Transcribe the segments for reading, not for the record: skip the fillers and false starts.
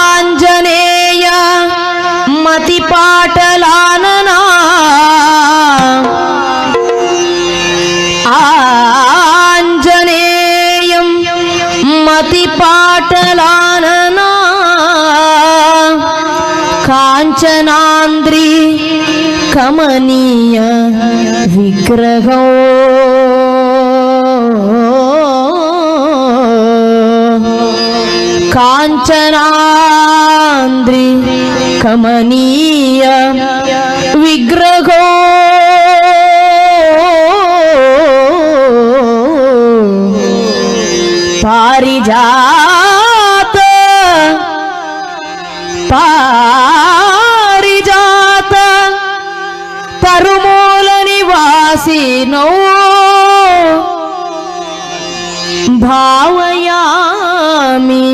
ಆಂಜನೇಯ ಮತಿಪಾಟಲಾನನ ಆಂಜನೇಯಂ ಮತಿಪಾಟಲಾನನ ಕಾಂಚನಾಂದ್ರಿ ಕಮನೀಯ ವಿಗ್ರಹೋ ಕಾಂಚನಾಂದ್ರಿ ಕಮನೀಯ ವಿಗ್ರಹೋ ಪಾರಿಜಾತ ಪಾರಿಜಾತ ತರುಮೂಲ ನಿವಾಸಿನೋ ಭಾವಯಾಮಿ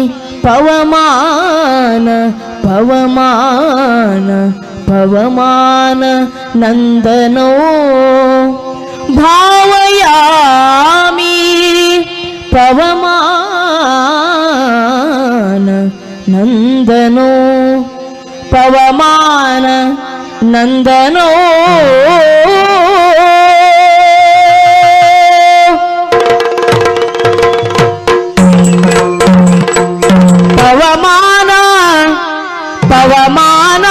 ಪವಮಾನ ಪವಮಾನ ಪವಮಾನ ನಂದನೋ ಭಾವಯಾಮಿ ಪವಮಾನ ನಂದನೋ ಪವಮಾನ ನಂದನೋ ಪವಮಾನ ಪವಮಾನ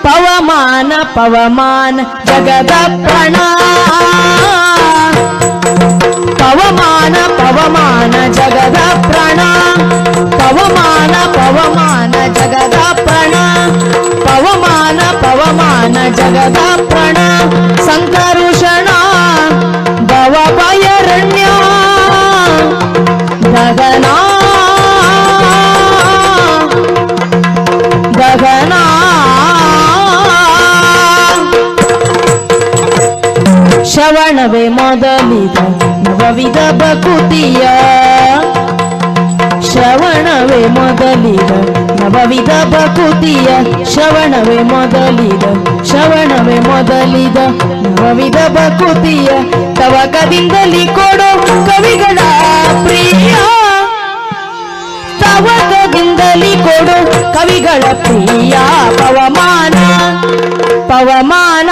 ಪವಮಾನ ಪವಮಾನ ಜಗದ ಪ್ರಾಣ ಪವಮಾನ ಪವಮಾನ ಜಗದ ಪ್ರಾಣ ಪವಮಾನ ಪವಮಾನ ಜಗದ ಪ್ರಾಣ ಪವಮಾನ ಪವಮಾನ ಜಗದ ಪ್ರಾಣ ಸಂಕರುಷಣ ಭವಭಯರಣ್ಯ ಗಗನ ಗಗನ ಶ್ರವಣವೇ ಮೊದಲಿದ ನವವಿಧ ಭಕುತಿಯ ಶ್ರವಣವೇ ಮೊದಲಿದ ನವವಿಧ ಭಕುತಿಯ ಶ್ರವಣವೇ ಮೊದಲಿದ ಶ್ರವಣವೇ ಮೊದಲಿದ ನವವಿಧ ಭಕುತಿಯ ತವಕದಿಂದಲಿ ಕೊಡೋ ಕವಿಗಳ ಪ್ರಿಯ ತವಕದಿಂದಲಿ ಕೊಡೋ ಕವಿಗಳ ಪ್ರಿಯ ಪವಮಾನ ಪವಮಾನ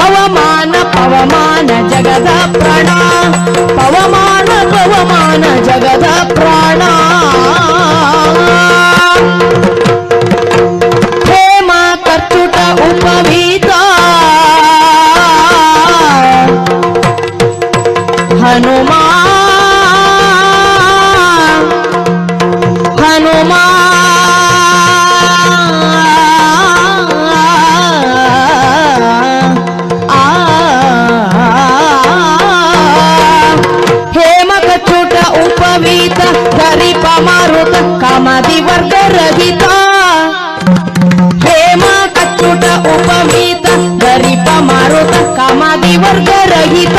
ಪವಮಾನ ಪವಮಾನ ಜಗದ ಪ್ರಾಣ ಪವಮಾನ ಪವಮಾನ ಜಗದ ಪ್ರಾಣ ಹೇಮ ಕರ್ಚುಟ ಉಪವೀತ ಹನುಮ ಹನುಮ ಉಪವೀತ ಗರಿಪ ಮಾರುತ ಕಾಮದಿ ವರ್ಗ ರಹಿತ ಹೇಮ ಕಚ್ಚುಟ ಉಪವೀತ ಗರಿಪ ಮಾರುತ ಕಾಮದಿ ವರ್ಗ ರಹಿತ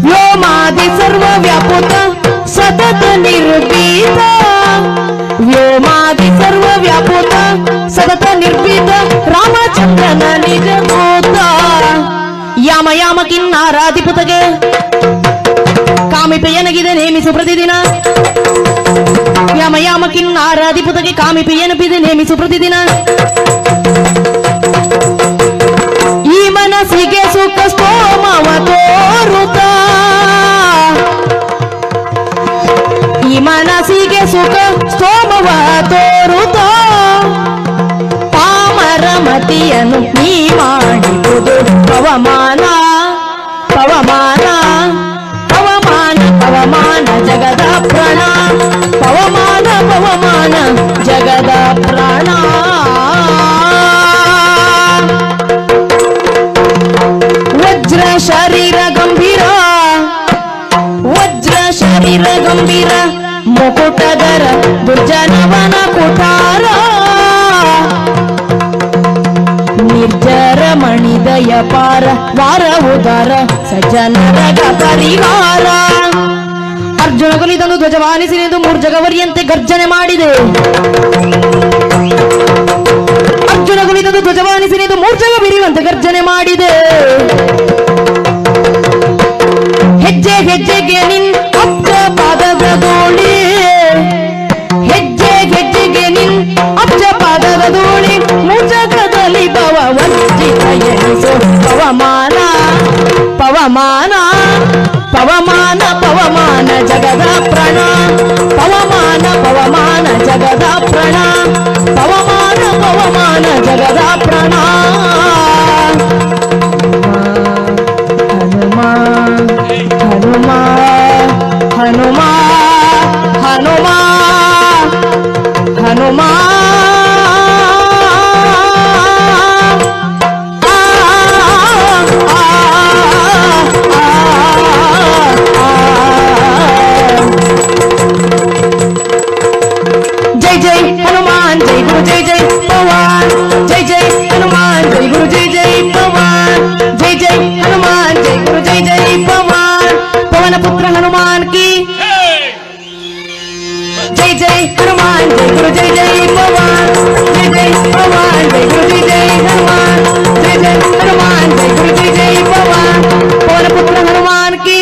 ವ್ಯೋಮಾದಿ ಸರ್ವ ವ್ಯಾಪುತ ಸತತ ನಿರ್ಭೀತ ವ್ಯೋಮಾದಿ ಸರ್ವ ವ್ಯಾಪುತ ಸತತ ನಿರ್ಭೀತ ರಾಮಚಂದ್ರನ ನಿಜ ಭೂತ ಯಾಮ ಯಾಮ ಕಿನ್ನಾರಾಧಿಪುತಗೆ ಕಾಮಿಪೆಯನಗಿದೆ ನೇಮಿಸು ಪ್ರತಿದಿನ ಯಮ ಯಾಮ ಕಿನ್ನಾರಾಧಿಪುತಗೆ ಕಾಮಿಪೆಯನಪಿದೆ ನೇಮಿಸು ಪ್ರತಿದಿನ ಈ ಮನಸ್ಸಿಗೆ ಸುಖ ಸ್ತೋಮವ ತೋರುತ್ತ ಈ ಮನಸ್ಸಿಗೆ ಸುಖ ಸ್ತೋಮವ ತೋರುತ್ತ ಪಾಮರ ಮತಿಯನ್ನು ನೀ ಮಾಡಿದುದು ಪವಮಾನ ಪವಮಾನ ಪವಮಾನ ಜಗದ ಪ್ರಾಣ ಪವಮಾನ ಪವಮಾನ ಜಗದ ಪ್ರಾಣ ವಜ್ರ ಶರೀರ ಗಂಭೀರ ವಜ್ರ ಶರೀರ ಗಂಭೀರ ಮುಕುಟಧರ ದುರ್ಜನವನ ಕುಟಾರ ನಿರ್ಜರ ಮಣಿದಯ ಪಾರ ವಾರ ಉದಾರ ಸಜ್ಜನರ ಪರಿವಾರ ಅರ್ಜುನ ಕೊಲಿದಂದು ಧ್ವಜವಾನಿಸಿನೆಂದು ಮೂರ್ಜಗವರಿಯಂತೆ ಗರ್ಜನೆ ಮಾಡಿದೆ ಅರ್ಜುನ ಕೊಲಿದಂದು ಧ್ವಜವಾನಿಸಿನೆಂದು ಮೂರ್ಜಗ ಬಿರಿಯುವಂತೆ ಗರ್ಜನೆ ಮಾಡಿದೆ ಹೆಜ್ಜೆ ಹೆಜ್ಜೆಗೆ ನಿನ್ ಅಪ್ಪ ಪಾದದ ಗೋಳಿ ಪವಮಾನ ಪವಮಾನ ಪವಮಾನ ಪವಮಾನ ಜಗದ ಪ್ರಾಣ ಪವಮಾನ ಪವಮಾನ ಜಗದ ಪ್ರಾಣ ಪವಮಾನ ಪವಮಾನ ಜಗದ ಪ್ರಾಣ ಹನುಮ ಹನುಮ ಹನುಮ ಹನುಮ ಹನುಮ जय जय हनुमान जय गुरु जय जय पवन जय जय हनुमान जय गुरु जय जय पवन जय जय हनुमान जय गुरु जय जय पवन पवन पुत्र हनुमान की जय जय हनुमान जय गुरु जय जय पवन जय जय हनुमान जय गुरु जय जय हनुमान जय जय हनुमान जय गुरु जय जय पवन पवन पुत्र हनुमान की